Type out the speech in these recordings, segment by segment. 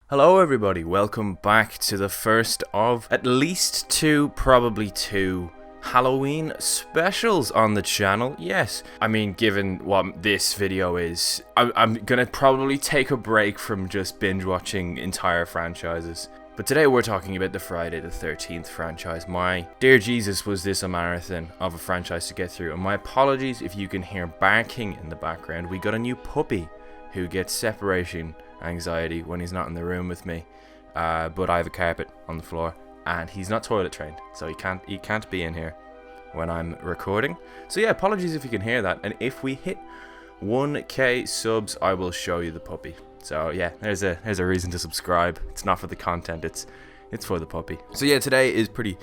Hello everybody, welcome back to the first of at least two, probably two Halloween specials on the channel. Yes, I mean, given what this video is, I'm gonna probably take a break from just binge watching entire franchises. But today we're talking about the Friday the 13th franchise. My dear Jesus, was this a marathon of a franchise to get through. And my apologies if you can hear barking in the background. We got a new puppy who gets separation anxiety when he's not in the room with me, but I have a carpet on the floor and he's not toilet trained, so he can't be in here when I'm recording. So yeah, apologies if you can hear that, and if we hit 1k subs I will show you the puppy. So yeah, there's a reason to subscribe. It's not for the content, it's for the puppy. So yeah, today is pretty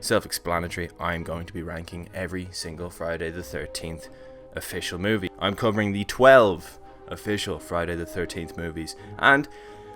self-explanatory. I'm going to be ranking every single Friday the 13th official movie. I'm covering the 12 official Friday the 13th movies, and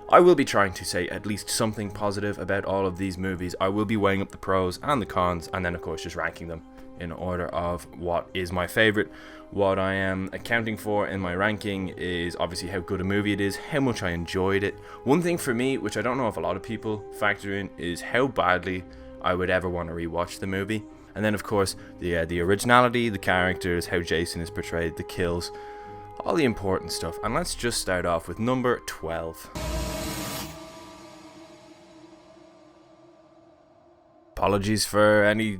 I will be trying to say at least something positive about all of these movies. I will be weighing up the pros and the cons, and then of course just ranking them in order of what is my favorite. What I am accounting for in my ranking is obviously how good a movie it is, how much I enjoyed it. One thing for me, which I don't know if a lot of people factor in, is how badly I would ever want to rewatch the movie. And then of course the originality, the characters, how Jason is portrayed, the kills, all the important stuff. And let's just start off with number 12. Apologies for any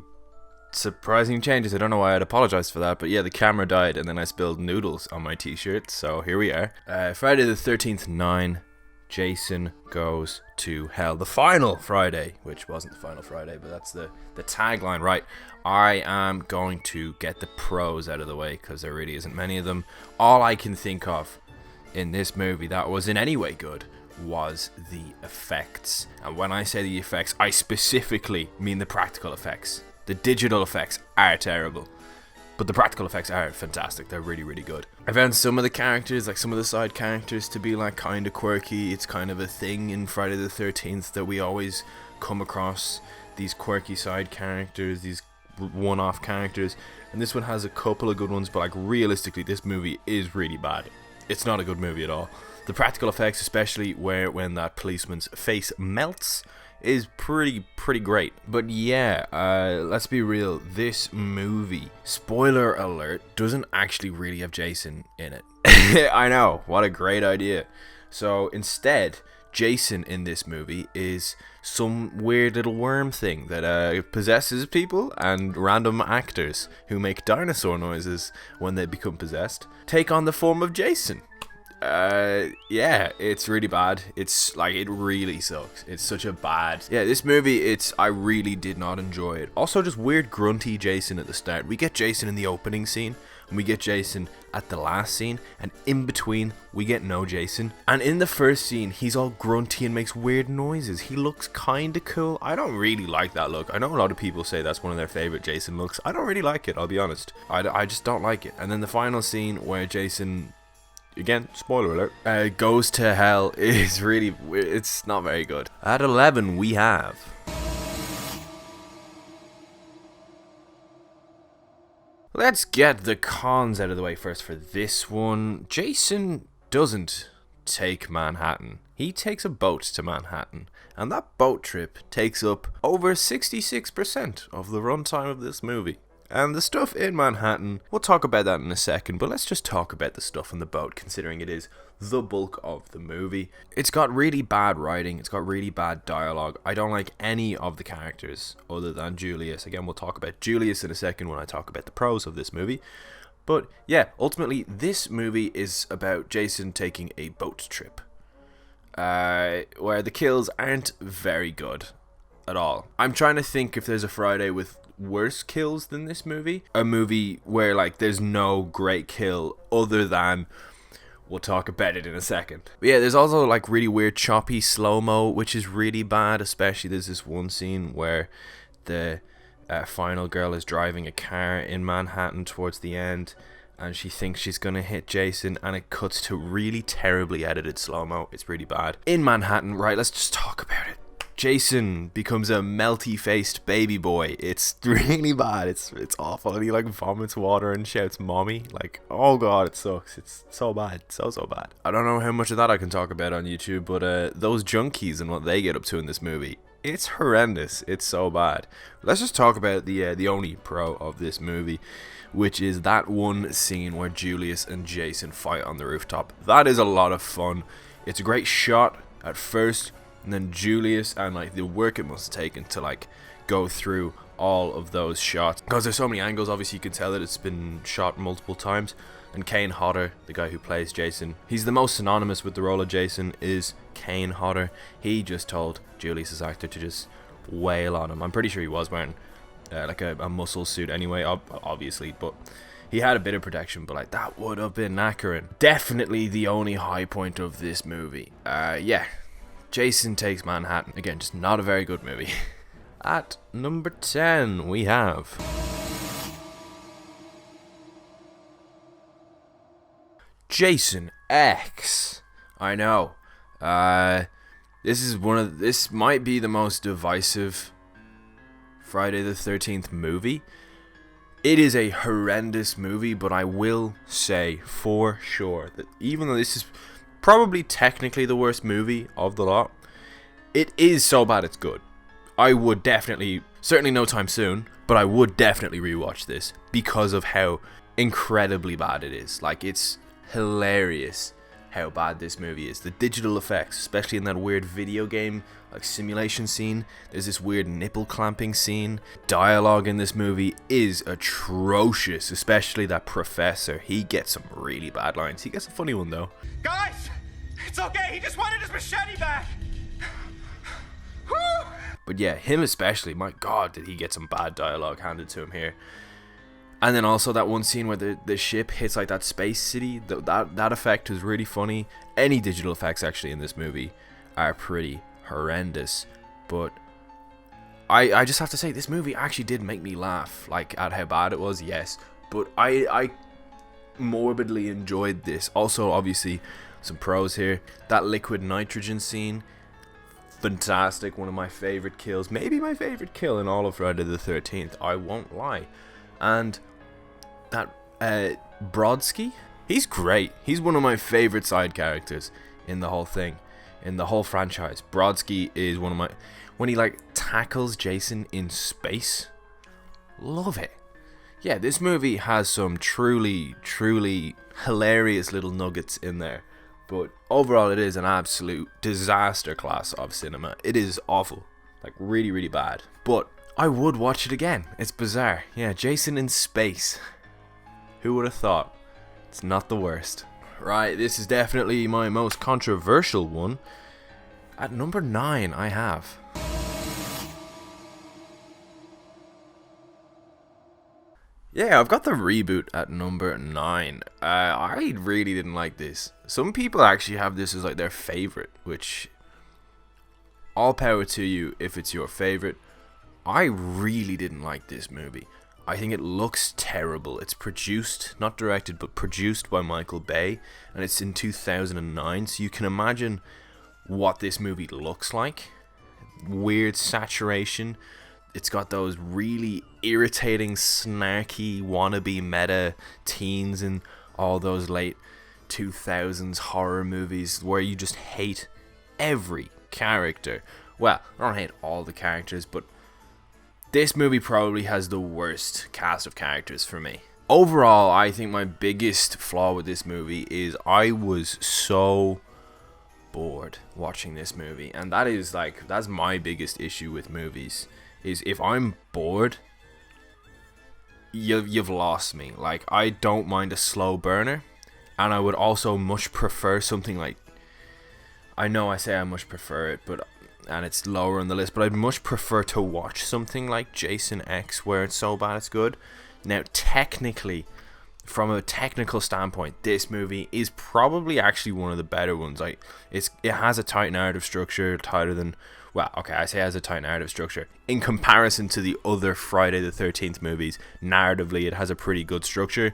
surprising changes. I don't know why I'd apologize for that, but yeah, the camera died and then I spilled noodles on my t-shirt, so here we are. Friday the 13th 9, Jason Goes to Hell. The final Friday, which wasn't the final Friday, but that's the tagline, right? I am going to get the pros out of the way because there really isn't many of them. All I can think of in this movie that was in any way good was the effects. And when I say the effects, I specifically mean the practical effects. The digital effects are terrible, but the practical effects are fantastic. They're really, really good. I found some of the characters, like some of the side characters, to be like kind of quirky. It's kind of a thing in Friday the 13th that we always come across these quirky side characters, these one-off characters, and this one has a couple of good ones, but like realistically this movie is really bad. It's not a good movie at all. The practical effects, especially when that policeman's face melts, is pretty great. But yeah, let's be real, this movie, spoiler alert, doesn't actually really have Jason in it. I know, what a great idea. So instead, Jason in this movie is some weird little worm thing that possesses people, and random actors who make dinosaur noises when they become possessed take on the form of Jason. Yeah, it's really bad. It's like, it really sucks. It's such a bad, yeah, this movie, I really did not enjoy it. Also, just weird grunty Jason at the start. We get Jason in the opening scene, and we get Jason at the last scene, and in between we get no Jason. And in the first scene he's all grunty and makes weird noises. He looks kinda cool. I don't really like that look. I know a lot of people say that's one of their favorite Jason looks. I don't really like it, I'll be honest. I just don't like it. And then the final scene where Jason, again, spoiler alert, goes to hell is really, it's not very good. At 11 we have let's get the cons out of the way first for this one. Jason doesn't take Manhattan. He takes a boat to Manhattan, and that boat trip takes up over 66% of the runtime of this movie. And the stuff in Manhattan, we'll talk about that in a second, but let's just talk about the stuff on the boat, considering it is the bulk of the movie. It's got really bad writing, it's got really bad dialogue. I don't like any of the characters other than Julius. Again, we'll talk about Julius in a second when I talk about the pros of this movie. But yeah, ultimately, this movie is about Jason taking a boat trip, where the kills aren't very good at all. I'm trying to think if there's a Friday with worse kills than this movie. A movie where like there's no great kill other than, we'll talk about it in a second. But yeah, there's also like really weird choppy slow-mo, which is really bad. Especially there's this one scene where the final girl is driving a car in Manhattan towards the end, and she thinks she's gonna hit Jason, and it cuts to really terribly edited slow-mo. It's really bad. In Manhattan, right, let's just talk about it. Jason becomes a melty-faced baby boy. It's really bad. It's awful. And he like vomits water and shouts "mommy." Like, oh god, it sucks. It's so bad. So bad. I don't know how much of that I can talk about on YouTube, but those junkies and what they get up to in this movie, it's horrendous. It's so bad. Let's just talk about the only pro of this movie, which is that one scene where Julius and Jason fight on the rooftop. That is a lot of fun. It's a great shot at first, and then Julius and like the work it must have taken to like go through all of those shots, because there's so many angles. Obviously you can tell that it's been shot multiple times. And Kane Hodder, the guy who plays Jason, he's the most synonymous with the role of Jason, is Kane Hodder. He just told Julius's actor to just wail on him. I'm pretty sure he was wearing like a muscle suit anyway, obviously, but he had a bit of protection, but like that would have been knackering. Definitely the only high point of this movie. Yeah, Jason Takes Manhattan. Again, just not a very good movie. At number 10, we have Jason X. I know. This might be the most divisive Friday the 13th movie. It is a horrendous movie, but I will say for sure that even though this is probably technically the worst movie of the lot, it is so bad it's good. I would definitely, certainly no time soon, but I would definitely rewatch this because of how incredibly bad it is. Like, it's hilarious how bad this movie is. The digital effects, especially in that weird video game like simulation scene, there's this weird nipple clamping scene. Dialogue in this movie is atrocious, especially that professor. He gets some really bad lines. He gets a funny one though. Guys, it's okay, he just wanted his machete back. Whew. But yeah, him especially, my god, did he get some bad dialogue handed to him here. And then also that one scene where the ship hits like that space city, that effect is really funny. Any digital effects actually in this movie are pretty horrendous. But I just have to say, this movie actually did make me laugh, like at how bad it was, yes. But I morbidly enjoyed this. Also, obviously, some pros here. That liquid nitrogen scene, fantastic. One of my favorite kills. Maybe my favorite kill in all of Friday the 13th. I won't lie. And that Brodski, he's great. He's one of my favorite side characters in the whole thing, in the whole franchise. Brodski is one of my, when he like tackles Jason in space, love it. Yeah, this movie has some truly hilarious little nuggets in there, but overall it is an absolute disaster class of cinema. It is awful, like really bad, but I would watch it again. It's bizarre. Yeah, Jason in space. Who would have thought? It's not the worst. Right, this is definitely my most controversial one. At number 9, I have yeah, I've got the Reboot at number 9. I really didn't like this. Some people actually have this as like their favorite, which all power to you if it's your favorite. I really didn't like this movie. I think it looks terrible. It's produced, not directed, but produced by Michael Bay, and it's in 2009, so you can imagine what this movie looks like. Weird saturation. It's got those really irritating, snarky, wannabe meta teens in all those late 2000s horror movies where you just hate every character. Well, I don't hate all the characters, but this movie probably has the worst cast of characters for me. Overall, I think my biggest flaw with this movie is I was so bored watching this movie. And that's my biggest issue with movies, is if I'm bored, you've lost me. Like, I don't mind a slow burner, and I would also much prefer something like, I know I say I much prefer it, and it's lower on the list, but I'd much prefer to watch something like Jason X, where it's so bad it's good. Now, technically, from a technical standpoint, this movie is probably actually one of the better ones. Like, it has a tight narrative structure, tighter than, well, okay, I say it has a tight narrative structure. In comparison to the other Friday the 13th movies, narratively, it has a pretty good structure.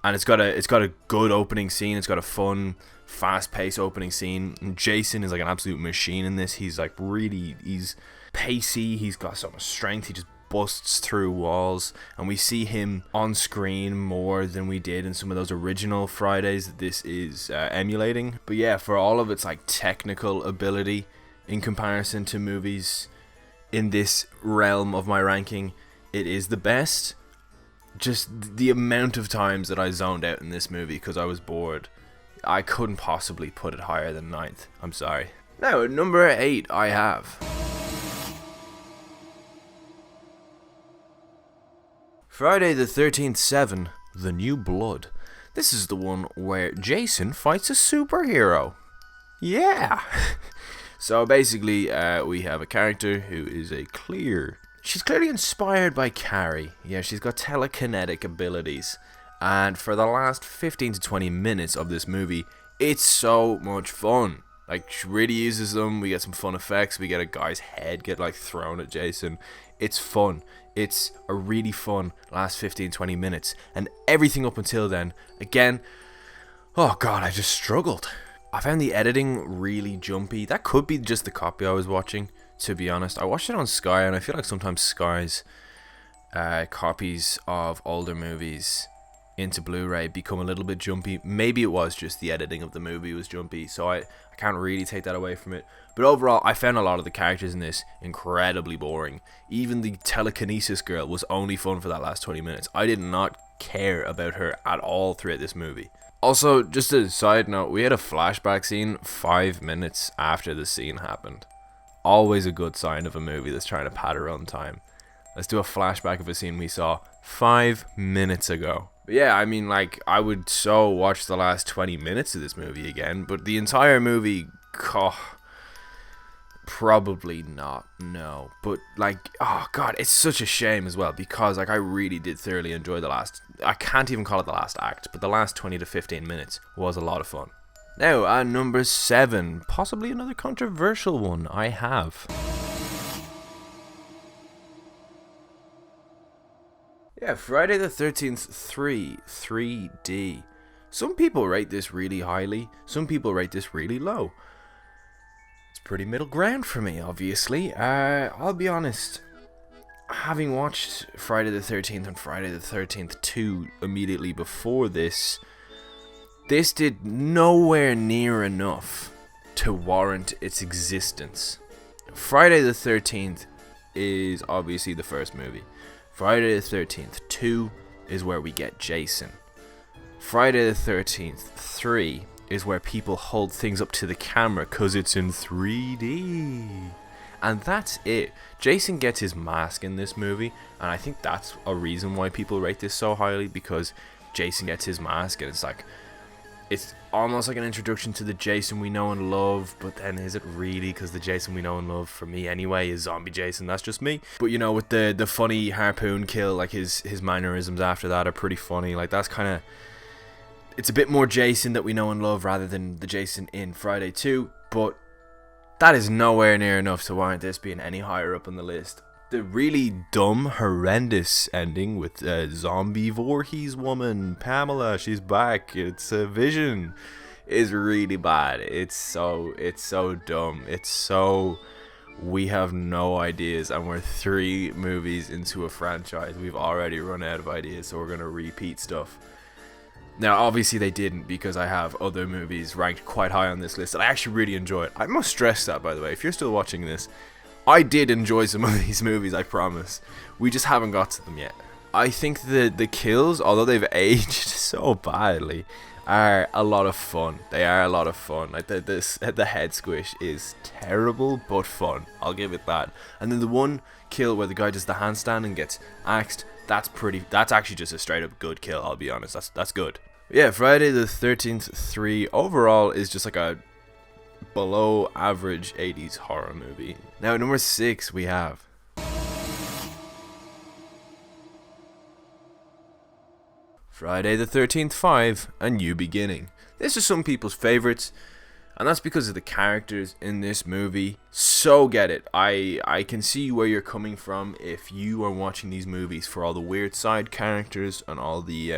And it's got a good opening scene. It's got a fun fast-paced opening scene. And Jason is like an absolute machine in this. He's like he's pacey. He's got so much strength. He just busts through walls, and we see him on screen more than we did in some of those original Fridays that this is emulating. But yeah, for all of its like technical ability in comparison to movies in this realm of my ranking, it is the best. Just the amount of times that I zoned out in this movie because I was bored, I couldn't possibly put it higher than 9th. I'm sorry. Now at number 8 I have Friday the 13th 7, The New Blood. This is the one where Jason fights a superhero. Yeah! So basically, we have a character who is she's clearly inspired by Carrie. Yeah, she's got telekinetic abilities. And for the last 15 to 20 minutes of this movie, it's so much fun. Like, she really uses them. We get some fun effects. We get a guy's head get like thrown at Jason. It's fun. It's a really fun last 15-20 minutes. And everything up until then, again, oh god, I just struggled. I found the editing really jumpy. That could be just the copy I was watching, to be honest. I watched it on Sky, and I feel like sometimes Sky's copies of older movies into Blu-ray become a little bit jumpy. Maybe it was just the editing of the movie was jumpy, so I can't really take that away from it. But overall, I found a lot of the characters in this incredibly boring. Even the telekinesis girl was only fun for that last 20 minutes. I did not care about her at all throughout this movie. Also, just a side note, we had a flashback scene 5 minutes after the scene happened. Always a good sign of a movie that's trying to pad her own time. Let's do a flashback of a scene we saw 5 minutes ago. But yeah, I mean, like, I would so watch the last 20 minutes of this movie again, but the entire movie, probably not, no. But, like, oh god, it's such a shame as well, because, like, I really did thoroughly enjoy I can't even call it the last act, but the last 20 to 15 minutes was a lot of fun. Now, at number 7, possibly another controversial one, I have Friday the 13th 3D. Some people rate this really highly, some people rate this really low. It's pretty middle ground for me, obviously. I'll be honest, having watched Friday the 13th and Friday the 13th 2 immediately before this did nowhere near enough to warrant its existence. Friday the 13th is obviously the first movie. Friday the 13th 2 is where we get Jason. Friday the 13th 3 is where people hold things up to the camera because it's in 3D. And that's it. Jason gets his mask in this movie, and I think that's a reason why people rate this so highly, because Jason gets his mask, and it's almost like an introduction to the Jason we know and love, but then is it really? Because the Jason we know and love, for me anyway, is zombie Jason. That's just me. But you know, with the funny harpoon kill, like his mannerisms after that are pretty funny. Like, that's kind of, it's a bit more Jason that we know and love rather than the Jason in Friday 2, but that is nowhere near enough to warrant this being any higher up on the list. The really dumb, horrendous ending with zombie Voorhees woman, Pamela, she's back, it's a vision, is really bad. It's so dumb. It's so, we have no ideas, and we're 3 movies into a franchise. We've already run out of ideas, so we're going to repeat stuff. Now, obviously they didn't, because I have other movies ranked quite high on this list that I actually really enjoyed. I must stress that, by the way, if you're still watching this, I did enjoy some of these movies, I promise. We just haven't got to them yet. I think the kills, although they've aged so badly, are a lot of fun. They are a lot of fun. Like, the head squish is terrible, but fun. I'll give it that. And then the one kill where the guy does the handstand and gets axed, that's actually just a straight up good kill, I'll be honest. That's good. Yeah, Friday the 13th 3 overall is just like a below average 80s horror movie. Now, at number 6 we have Friday the 13th 5, A New Beginning. This is some people's favorites. And that's because of the characters in this movie. So get it. I can see where you're coming from if you are watching these movies for all the weird side characters and all the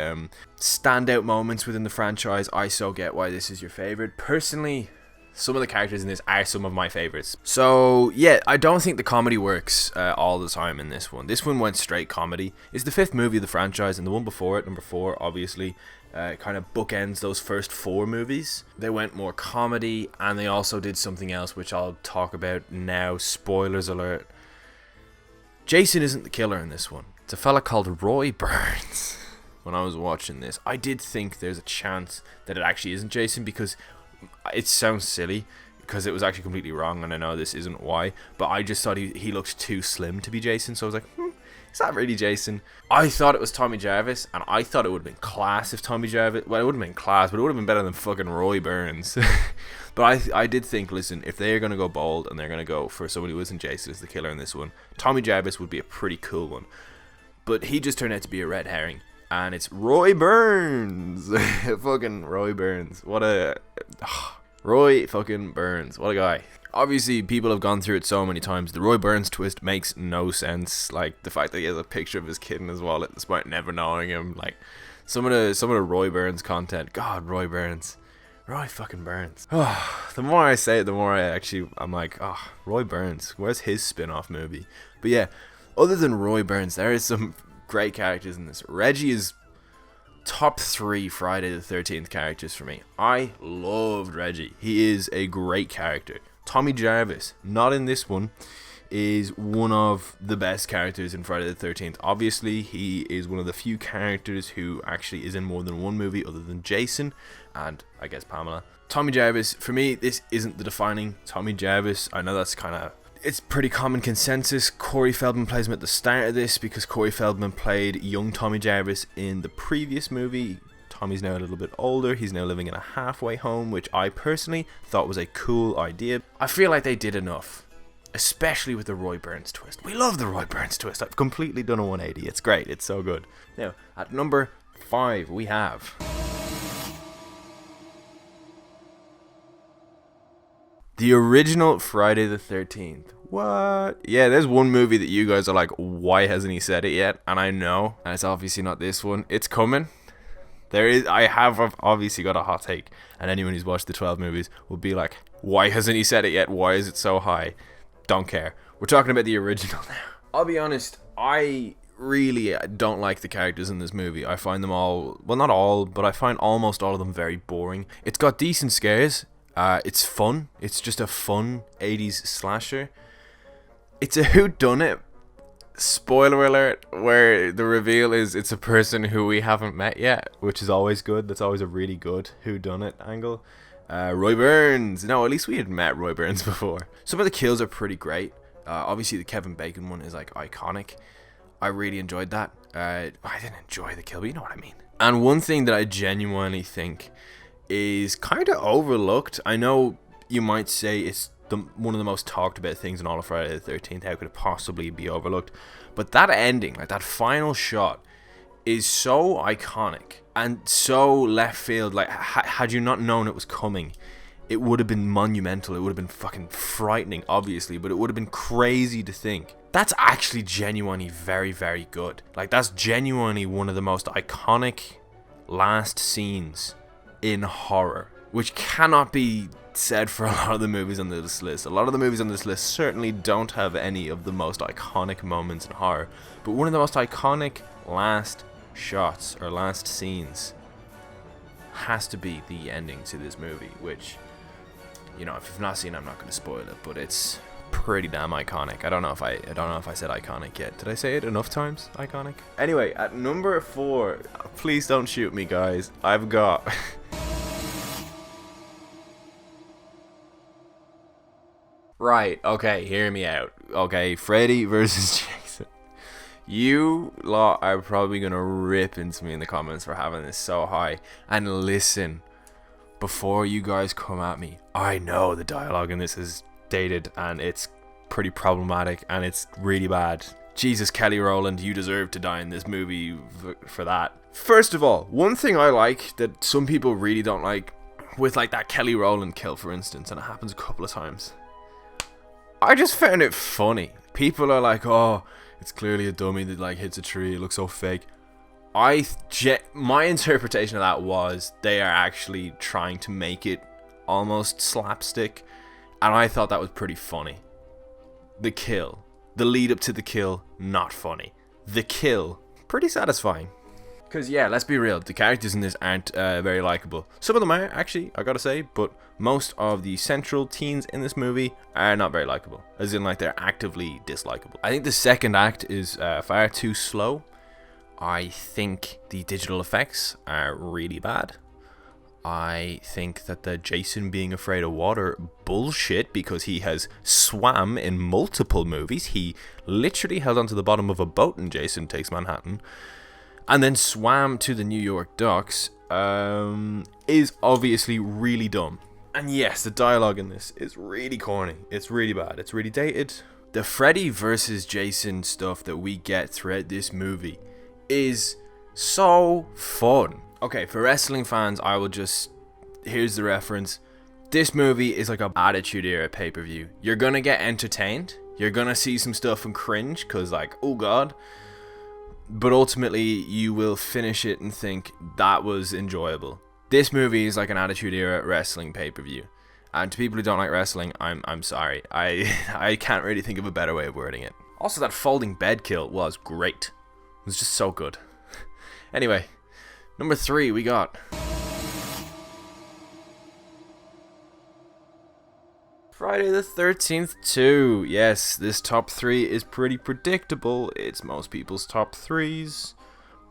standout moments within the franchise. I so get why this is your favorite. Personally, some of the characters in this are some of my favorites. So yeah, I don't think the comedy works all the time in this one. This one went straight comedy. It's the 5th movie of the franchise, and the one before it, number 4, obviously, kind of bookends those first 4 movies. They went more comedy, and they also did something else which I'll talk about now. Spoilers alert. Jason isn't the killer in this one. It's a fella called Roy Burns. When I was watching this, I did think there's a chance that it actually isn't Jason, because it sounds silly because it was actually completely wrong, and I know this isn't why, but I just thought he looked too slim to be Jason, so I was like, is that really Jason? I thought it was Tommy Jarvis, and I thought it would have been class if Tommy Jarvis, well, it wouldn't have been class, but it would have been better than fucking Roy Burns. But I did think, listen, if they're going to go bold and they're going to go for somebody who isn't Jason as the killer in this one, Tommy Jarvis would be a pretty cool one. But he just turned out to be a red herring. And it's Roy Burns. Fucking Roy Burns. What a... Roy fucking Burns. What a guy. Obviously, people have gone through it so many times. The Roy Burns twist makes no sense. Like, the fact that he has a picture of his kid in his wallet despite never knowing him. Like, some of the Roy Burns content. God, Roy Burns. Roy fucking Burns. The more I say it, the more I'm like, Roy Burns. Where's his spin-off movie? But yeah, other than Roy Burns, there is some great characters in this. Reggie is top 3 Friday the 13th characters for me. I loved Reggie. He is a great character. Tommy Jarvis, not in this one, is one of the best characters in Friday the 13th. Obviously, he is one of the few characters who actually is in more than one movie other than Jason and, I guess, Pamela. Tommy Jarvis, for me, this isn't the defining Tommy Jarvis. I know that's kind of... It's pretty common consensus. Corey Feldman plays him at the start of this because Corey Feldman played young Tommy Jarvis in the previous movie. Tommy's now a little bit older. He's now living in a halfway home, which I personally thought was a cool idea. I feel like they did enough, especially with the Roy Burns twist. We love the Roy Burns twist. I've completely done a 180. It's great. It's so good. Now, at number 5, we have... the original Friday the 13th. What? Yeah, there's one movie that you guys are like, why hasn't he said it yet? And I know, and it's obviously not this one. It's coming. I have obviously got a hot take, and anyone who's watched the 12 movies will be like, why hasn't he said it yet? Why is it so high? Don't care. We're talking about the original now. I'll be honest, I really don't like the characters in this movie. I find them all, well, not all, but I find almost all of them very boring. It's got decent scares. It's fun. It's just a fun 80s slasher. It's a whodunit. Spoiler alert, where the reveal is it's a person who we haven't met yet, which is always good. That's always a really good whodunit angle. Roy Burns. No, at least we had met Roy Burns before. Some of the kills are pretty great. Obviously, the Kevin Bacon one is like iconic. I really enjoyed that. I didn't enjoy the kill, but you know what I mean. And one thing that I genuinely think is kind of overlooked. I know you might say it's one of the most talked about things in all of Friday the 13th. How could it possibly be overlooked? But that ending, like that final shot, is so iconic and so left field. Like, had you not known it was coming, it would have been monumental. It would have been fucking frightening, obviously, but it would have been crazy to think. That's actually genuinely very, very good. Like, that's genuinely one of the most iconic last scenes in horror, which cannot be said for a lot of the movies on this list. A lot of the movies on this list certainly don't have any of the most iconic moments in horror, but one of the most iconic last shots or last scenes has to be the ending to this movie, which, you know, if you've not seen it, I'm not going to spoil it, but it's pretty damn iconic. I don't know if I said iconic yet. Did I say it enough times? Iconic. Anyway, at number 4, please don't shoot me, guys. I've got right, okay, hear me out. Okay, Freddy versus Jason. You lot are probably gonna rip into me in the comments for having this so high. And listen, before you guys come at me, I know the dialogue in this is dated and it's pretty problematic and it's really bad. Jesus, Kelly Rowland, you deserve to die in this movie for that. First of all, one thing I like that some people really don't like, with like that Kelly Rowland kill, for instance, and it happens a couple of times. I just found it funny. People are like, oh, it's clearly a dummy that like hits a tree, it looks so fake. My interpretation of that was they are actually trying to make it almost slapstick, and I thought that was pretty funny. The kill, the lead up to the kill, not funny. The kill, pretty satisfying. Because yeah, let's be real, the characters in this aren't very likable. Some of them are, actually, I gotta say, but most of the central teens in this movie are not very likable. As in, like, they're actively dislikable. I think the second act is far too slow. I think the digital effects are really bad. I think that the Jason being afraid of water bullshit, because he has swam in multiple movies. He literally held onto the bottom of a boat in Jason Takes Manhattan, and then swam to the New York docks, is obviously really dumb. And yes, the dialogue in this is really corny. It's really bad. It's really dated. The Freddy versus Jason stuff that we get throughout this movie is so fun. Okay, for wrestling fans, here's the reference. This movie is like a Attitude Era pay-per-view. You're gonna get entertained. You're gonna see some stuff and cringe, because like, oh god. But ultimately, you will finish it and think, that was enjoyable. This movie is like an Attitude Era wrestling pay-per-view. And to people who don't like wrestling, I'm sorry. I can't really think of a better way of wording it. Also, that folding bed kill was great. It was just so good. Anyway, number 3 we got Friday the 13th 2. Yes, this top 3 is pretty predictable. It's most people's top 3s,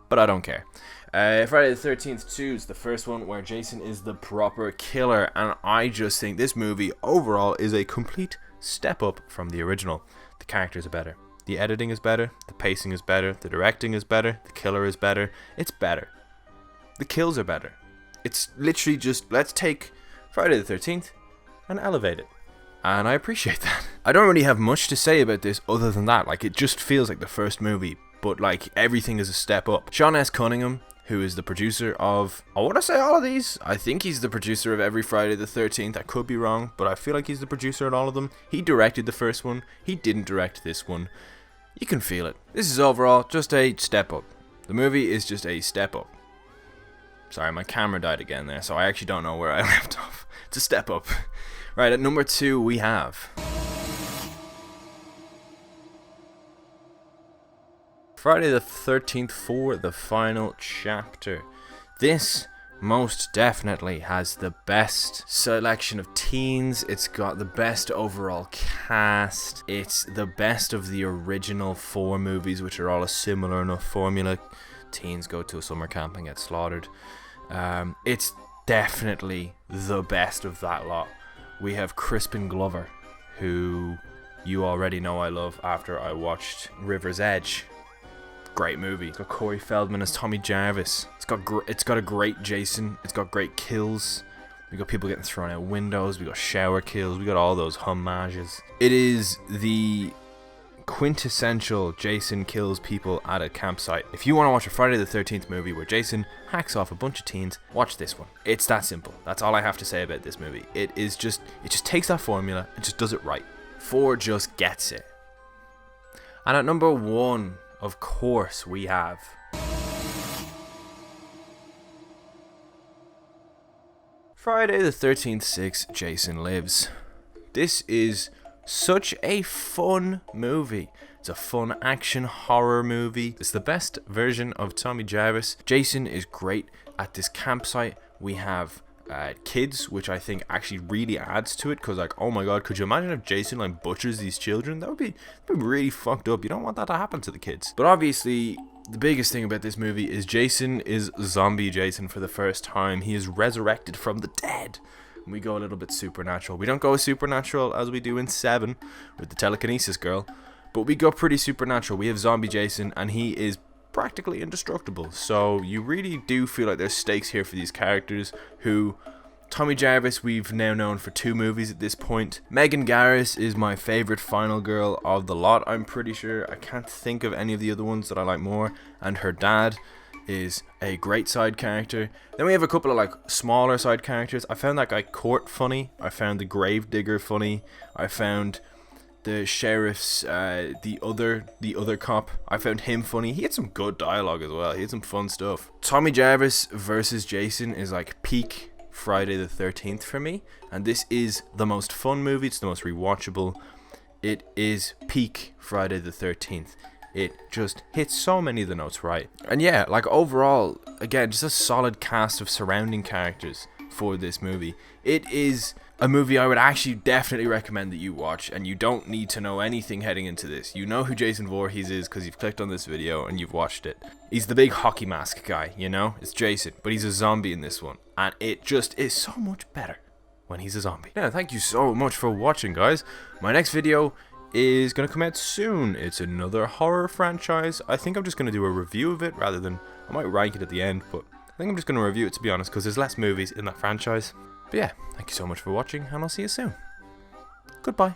but I don't care. Friday the 13th 2 is the first one where Jason is the proper killer, and I just think this movie overall is a complete step up from the original. The characters are better. The editing is better. The pacing is better. The directing is better. The killer is better. It's better. The kills are better. It's literally just, let's take Friday the 13th and elevate it. And I appreciate that. I don't really have much to say about this other than that. Like, it just feels like the first movie, but like everything is a step up. Sean S. Cunningham, who is the producer of, I want to say all of these. I think he's the producer of every Friday the 13th. I could be wrong, but I feel like he's the producer of all of them. He directed the first one. He didn't direct this one. You can feel it. This is overall just a step up. The movie is just a step up. Sorry, my camera died again there, so I actually don't know where I left off. It's a step up. Right, at number 2 we have Friday the 13th for the final chapter. This most definitely has the best selection of teens. It's got the best overall cast. It's the best of the original 4 movies, which are all a similar enough formula. Teens go to a summer camp and get slaughtered. It's definitely the best of that lot. We have Crispin Glover, who you already know I love after I watched River's Edge. Great movie. It's got Corey Feldman as Tommy Jarvis. It's got a great Jason. It's got great kills. We got people getting thrown out windows. We got shower kills. We got all those homages. It is the quintessential Jason kills people at a campsite. If you want to watch a Friday the 13th movie where Jason hacks off a bunch of teens, watch this one. It's that simple. That's all I have to say about this movie. It just takes that formula and just does it right. 4 just gets it. And at number 1, of course, we have Friday the 13th 6, Jason Lives. This is such a fun movie. It's a fun action horror movie. It's the best version of Tommy Jarvis. Jason is great at this campsite. We have kids, which I think actually really adds to it, because like, oh my god, could you imagine if Jason like butchers these children? That would be really fucked up. You don't want that to happen to the kids. But obviously, the biggest thing about this movie is Jason is zombie Jason for the first time. He is resurrected from the dead. We go a little bit supernatural. We don't go as supernatural as we do in 7 with the telekinesis girl, but we go pretty supernatural. We have zombie Jason, and he is practically indestructible. So you really do feel like there's stakes here for these characters who... Tommy Jarvis we've now known for 2 movies at this point. Megan Garris is my favourite final girl of the lot, I'm pretty sure. I can't think of any of the other ones that I like more. And her dad is a great side character. Then we have a couple of like smaller side characters. I found that guy Court funny. I found the Gravedigger funny. I found the sheriff's the other cop. I found him funny. He had some good dialogue as well. He had some fun stuff. Tommy Jarvis versus Jason is like peak Friday the 13th for me, and this is the most fun movie. It's the most rewatchable. It is peak Friday the 13th. It just hits so many of the notes right. And yeah, like overall, again, just a solid cast of surrounding characters for this movie. It is a movie I would actually definitely recommend that you watch, and you don't need to know anything heading into this. You know who Jason Voorhees is because you've clicked on this video and you've watched it. He's the big hockey mask guy, you know? It's Jason, but he's a zombie in this one. And it just is so much better when he's a zombie. Yeah, thank you so much for watching, guys. My next video is going to come out soon. It's another horror franchise. I think I'm just going to do a review of it rather than... I might rank it at the end, but I think I'm just going to review it, to be honest, because there's less movies in that franchise. But yeah, thank you so much for watching, and I'll see you soon. Goodbye.